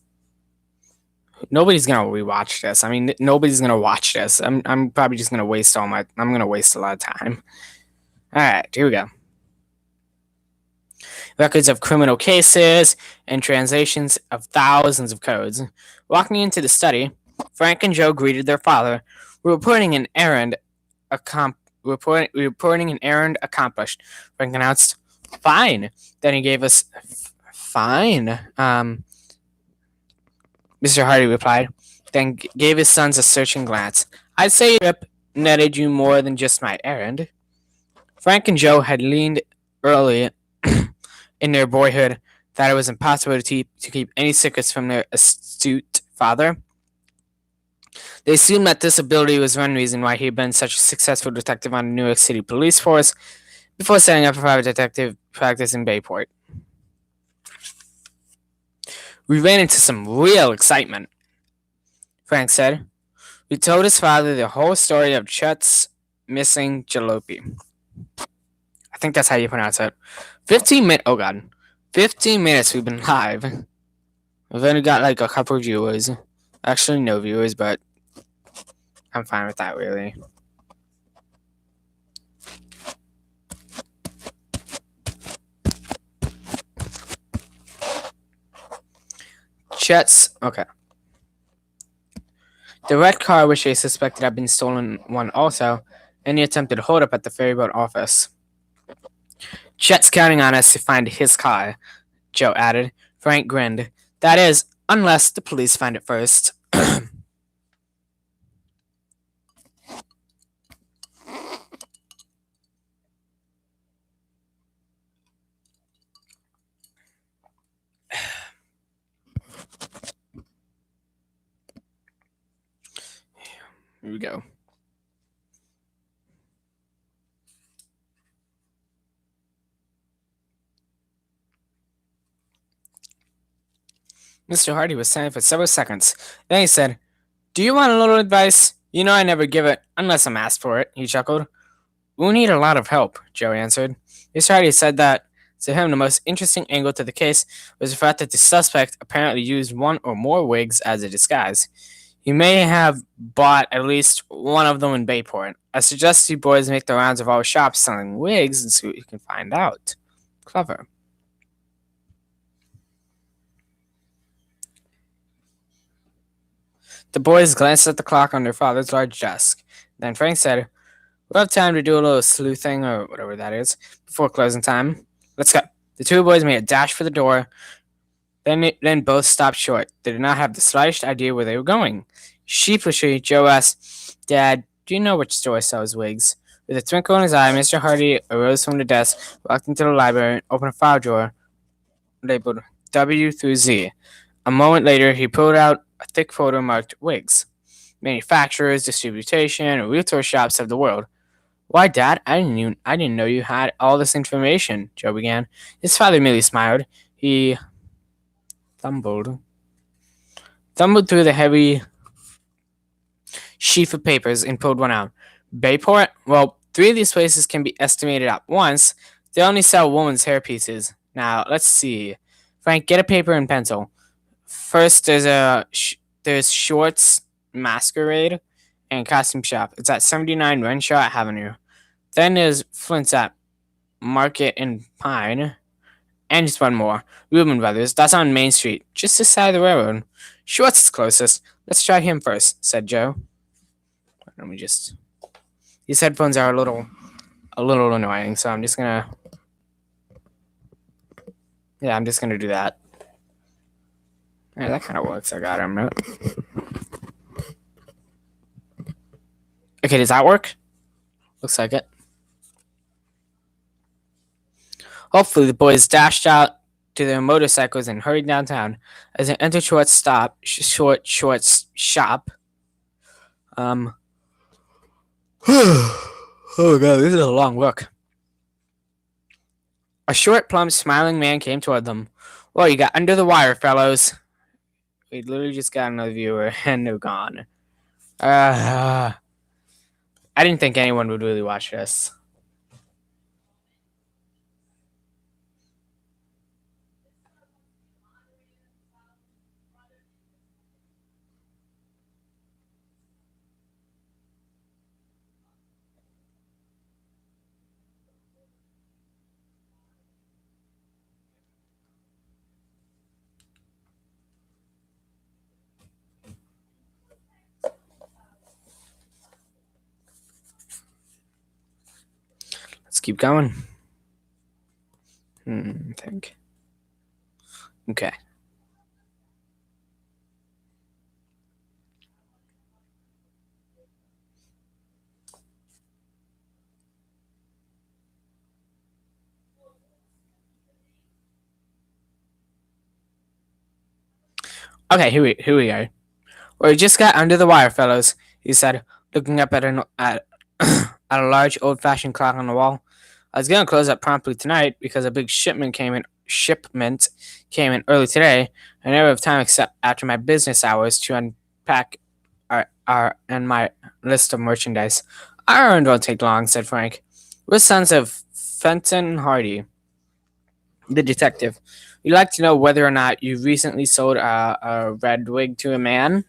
Nobody's gonna rewatch this. I mean, nobody's gonna watch this. I'm probably just gonna waste I'm gonna waste a lot of time. Alright, here we go. Records of criminal cases and translations of thousands of codes. Walking into the study, Frank and Joe greeted their father. Reporting an errand accomplished. Frank announced, "Fine." Then he gave us fine. Mr. Hardy replied, then gave his sons a searching glance. "I'd say your trip netted you more than just my errand." Frank and Joe had leaned early in their boyhood that it was impossible to keep any secrets from their astute father. They assumed that this ability was one reason why he had been such a successful detective on the New York City police force before setting up a private detective practice in Bayport. "We ran into some real excitement," Frank said. "We told his father the whole story of Chet's missing jalopy." I think that's how you pronounce it. 15 minutes. Oh, God. 15 minutes we've been live. We've only got like a couple viewers. Actually, no viewers, but I'm fine with that, really. Chet's okay. The red car, which they suspected had been stolen, one also, and he attempted hold up at the ferryboat office. Chet's counting on us to find his car, Joe added. Frank grinned. That is, unless the police find it first. Here we go. Mr. Hardy was silent for several seconds. Then he said, Do you want a little advice? You know I never give it, unless I'm asked for it, he chuckled. We'll need a lot of help, Joe answered. Mr. Hardy said that, to him, the most interesting angle to the case was the fact that the suspect apparently used one or more wigs as a disguise. He may have bought at least one of them in Bayport. I suggest you boys make the rounds of all shops selling wigs and see what you can find out. Clever. The boys glanced at the clock on their father's large desk. Then Frank said, We'll have time to do a little sleuthing, or whatever that is, before closing time. Let's go. The two boys made a dash for the door. Then both stopped short. They did not have the slightest idea where they were going. Sheepishly, Joe asked, Dad, do you know which store sells wigs? With a twinkle in his eye, Mr. Hardy arose from the desk, walked into the library, and opened a file drawer labeled W through Z. A moment later, he pulled out a thick folder marked wigs. Manufacturers, distribution, and retail shops of the world. Why, Dad? I didn't know you had all this information, Joe began. His father merely smiled. He thumbled through the heavy sheaf of papers and pulled one out. Bayport? Well, 3 of these places can be estimated at once. They only sell women's hair pieces. Now, let's see. Frank, get a paper and pencil. First, there's Shorts Masquerade and Costume Shop. It's at 79 Renshaw Avenue. Then there's Flint's at Market and Pine. And just one more. Reuben Brothers. That's on Main Street, just this side of the railroad. Shorts is closest. Let's try him first, said Joe. Let me just... These headphones are a little annoying, so I'm just gonna... Yeah, I'm just gonna do that. Yeah, that kind of works. I got him. Okay, does that work? Looks like it. Hopefully, the boys dashed out to their motorcycles and hurried downtown. As they entered Short's shop. Oh god, this is a long look. A short, plump, smiling man came toward them. Well, you got under the wire, fellows. We literally just got another viewer, and they're gone. I didn't think anyone would really watch this. Let's keep going. I think. Okay. Okay, here we are. Well, you just got under the wire, fellows, he said, looking up at a large old-fashioned clock on the wall. I was going to close up promptly tonight because a big shipment came in early today. I never have time except after my business hours to unpack my list of merchandise. Our errand won't take long, said Frank. We're sons of Fenton Hardy. The detective. We'd like to know whether or not you recently sold a red wig to a man.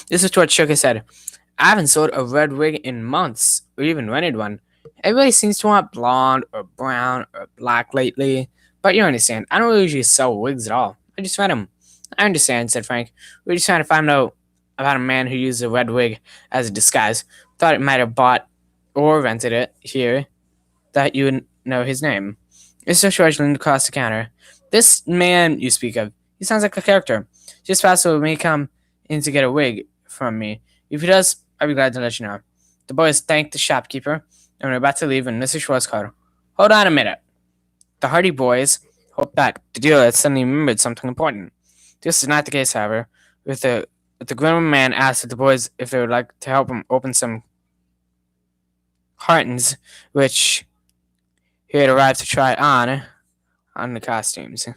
This is what shook his head. I haven't sold a red wig in months, or even rented one. Everybody seems to want blonde or brown or black lately. But you understand, I don't usually sell wigs at all. I just rent them. I understand, said Frank. We're just trying to find out about a man who used a red wig as a disguise. Thought it might have bought or rented it here. That you would know his name. Mr. Schwartz leaned across the counter. This man you speak of, he sounds like a character. Just possible may come in to get a wig from me. If he does, I'll be glad to let you know. The boys thanked the shopkeeper and were about to leave when Mr. Schwartz called. Hold on a minute. The Hardy boys hoped that the dealer had suddenly remembered something important. This is not the case, however. With the grim man asked the boys if they would like to help him open some cartons, which he had arrived to try on the costumes.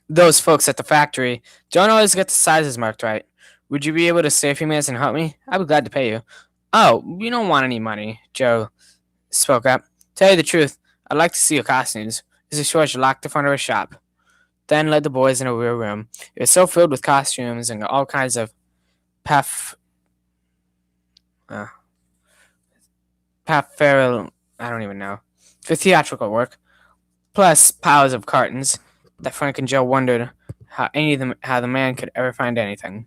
Those folks at the factory don't always get the sizes marked right. Would you be able to stay a few minutes and help me? I'd be glad to pay you. Oh, we don't want any money, Joe spoke up. Tell you the truth, I'd like to see your costumes. Mrs. George locked the front of her shop, then led the boys in a rear room. It was so filled with costumes and all kinds of paraphernalia, I don't even know, for theatrical work, plus piles of cartons that Frank and Joe wondered how the man could ever find anything.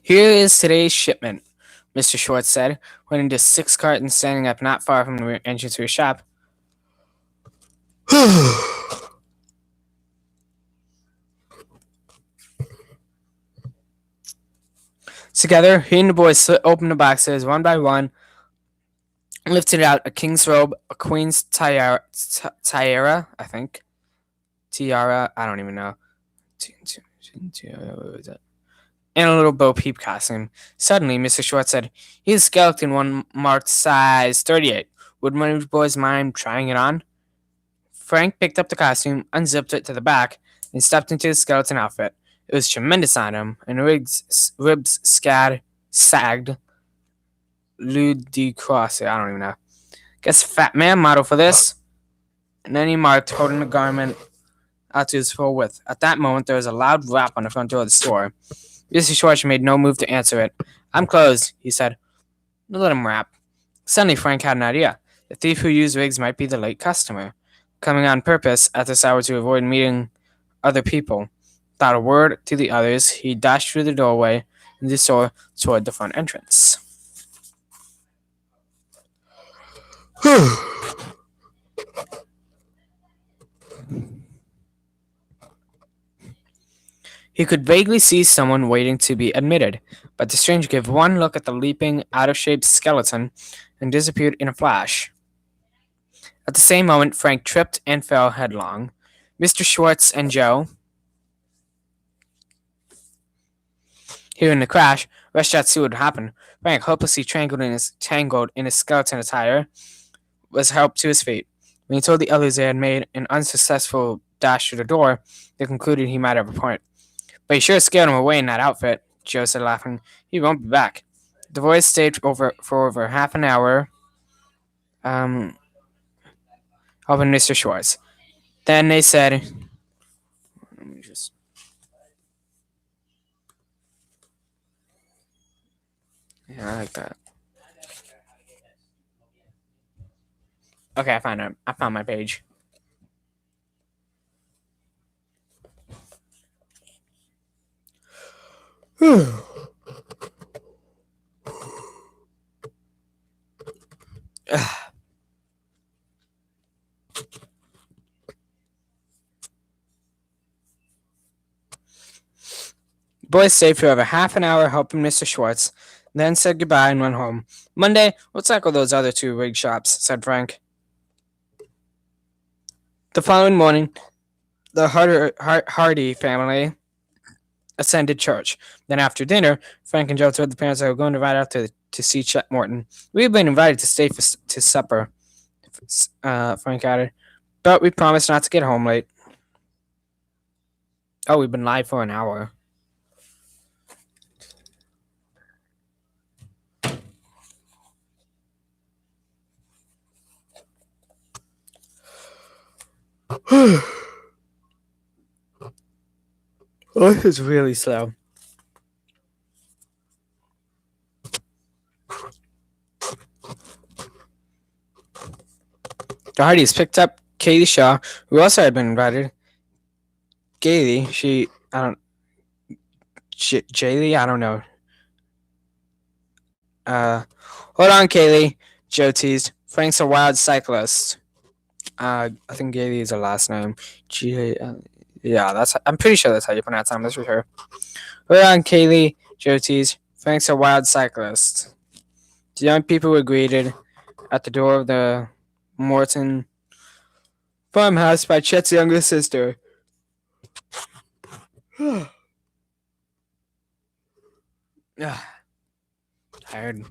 Here is today's shipment, Mr. Schwartz said, pointing to 6 cartons standing up not far from the rear entrance to his shop. Together, he and the boys opened the boxes one by one, lifted out a king's robe, a queen's tiara, I think. Tiara, I don't even know. What was it? And a little Bo Peep costume. Suddenly, Mr. Schwartz said, here's a skeleton one marked size 38. Would one of you boys mind trying it on? Frank picked up the costume, unzipped it to the back, and stepped into the skeleton outfit. It was tremendous on him, and ribs sagged ludicrously. I don't even know. Guess fat man model for this. And then he marked, holding the garment out to his full width. At that moment, there was a loud rap on the front door of the store. Mr. Schwartz made no move to answer it. I'm closed, he said. Let him rap. Suddenly, Frank had an idea. The thief who used wigs might be the late customer, coming on purpose at this hour to avoid meeting other people. Without a word to the others, he dashed through the doorway in the store toward the front entrance. He could vaguely see someone waiting to be admitted, but the stranger gave one look at the leaping, out-of-shape skeleton and disappeared in a flash. At the same moment, Frank tripped and fell headlong. Mr. Schwartz and Joe, hearing the crash, rushed out to see what had happened. Frank, hopelessly tangled in his skeleton attire, was helped to his feet. When he told the others they had made an unsuccessful dash through the door, they concluded he might have a point. But he sure scared him away in that outfit, Joe said, laughing. He won't be back. The boys stayed for over half an hour, helping Mr. Schwartz. Then they said, let me just... Yeah, I like that. Okay, I found it. I found my page. Boys stayed for over half an hour helping Mr. Schwartz, then said goodbye and went home. Monday, we'll tackle those other 2 wig shops, said Frank. The following morning, the Hardy family attended church. Then after dinner, Frank and Joe told the parents they were going to ride out to see Chet Morton. We had been invited to stay to supper, Frank added, but we promised not to get home late. Oh, we've been live for an hour. Oh, this is really slow. The Hardys picked up Katie Shaw, who also had been invited. Jaylee, Jaylee, I don't know. Hold on, Kaylee. Joe teased. Frank's a wild cyclist. I think Jaylee is her last name. Yeah, I'm pretty sure that's how you pronounce it. I'm not for sure. Hold on, Kaylee. Joe teased. Frank's a wild cyclist. The young people were greeted at the door of the Morton farmhouse by Chet's younger sister. Tired.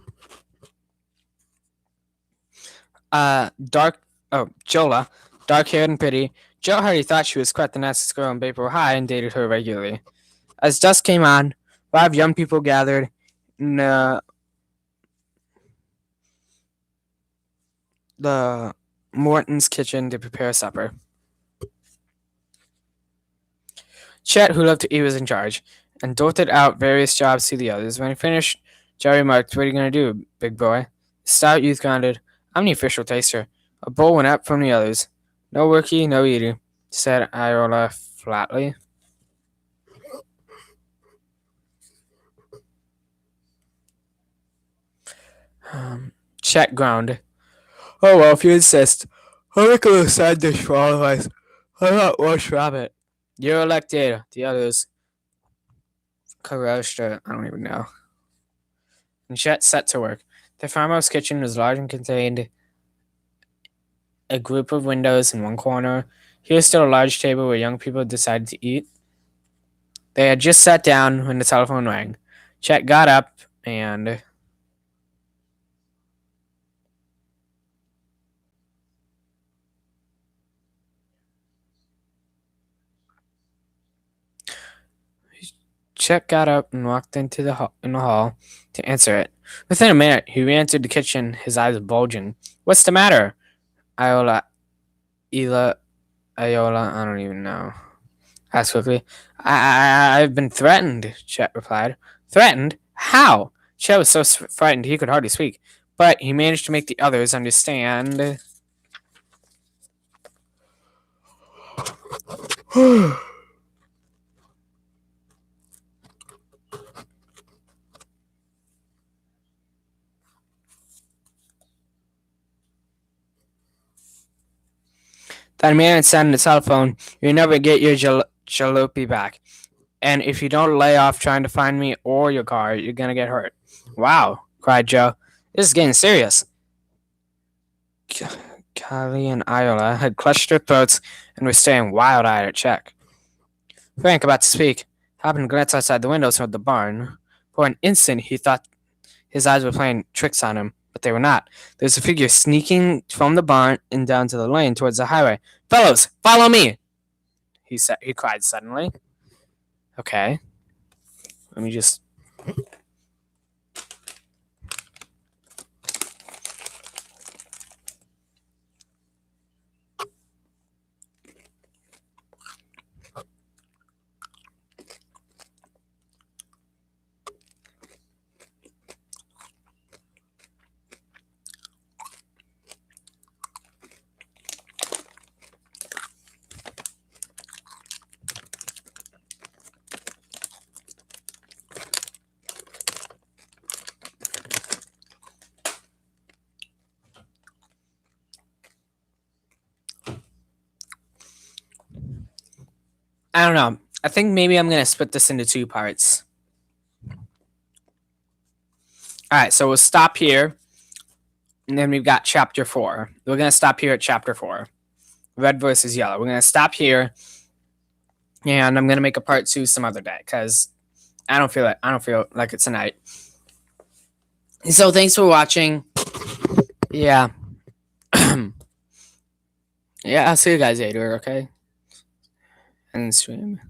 Jola, dark-haired and pretty. Joe Hardy thought she was quite the nicest girl in Maple High and dated her regularly. As dusk came on, 5 young people gathered in the Morton's kitchen to prepare supper. Chet, who loved to eat, was in charge, and dolted out various jobs to the others. When he finished, Joe remarked, "What are you going to do, big boy?" The stout youth grunted, "I'm the official taster." A bowl went up from the others. "No worky, no eating," said Iola flatly. Chet groaned. "Oh, well, if you insist. I'll make a little side dish for all of us. I'm not roast rabbit." "You're elected," the others caressed. I don't even know. And Chet set to work. The farmhouse kitchen was large and contained a group of windows in one corner. Here stood a large table where young people decided to eat. They had just sat down when the telephone rang. Chet got up and walked into the hall to answer it. Within a minute, he re-entered the kitchen, his eyes bulging. "What's the matter?" Iola, I don't even know. Asked quickly. I've been threatened," Chet replied. "Threatened? How?" Chet was so frightened he could hardly speak, but he managed to make the others understand. That man said on the telephone, "You never get your jalopy back. And if you don't lay off trying to find me or your car, you're gonna get hurt." "Wow," cried Joe. "This is getting serious." Callie and Iola had clutched their throats and were staring wild-eyed at Chet. Frank, about to speak, happened to glance outside the windows toward the barn. For an instant, he thought his eyes were playing tricks on him, but they were not. There was a figure sneaking from the barn and down to the lane towards the highway. "Fellows, follow me!" he cried suddenly. Okay. Let me just... I don't know. I think maybe I'm going to split this into 2 parts. Alright, so we'll stop here. And then we've got chapter 4. We're going to stop here at chapter 4. Red versus yellow. We're going to stop here. And I'm going to make a part 2 some other day. Because I don't feel like it tonight. So thanks for watching. Yeah. Yeah, I'll see you guys later, okay? And stream.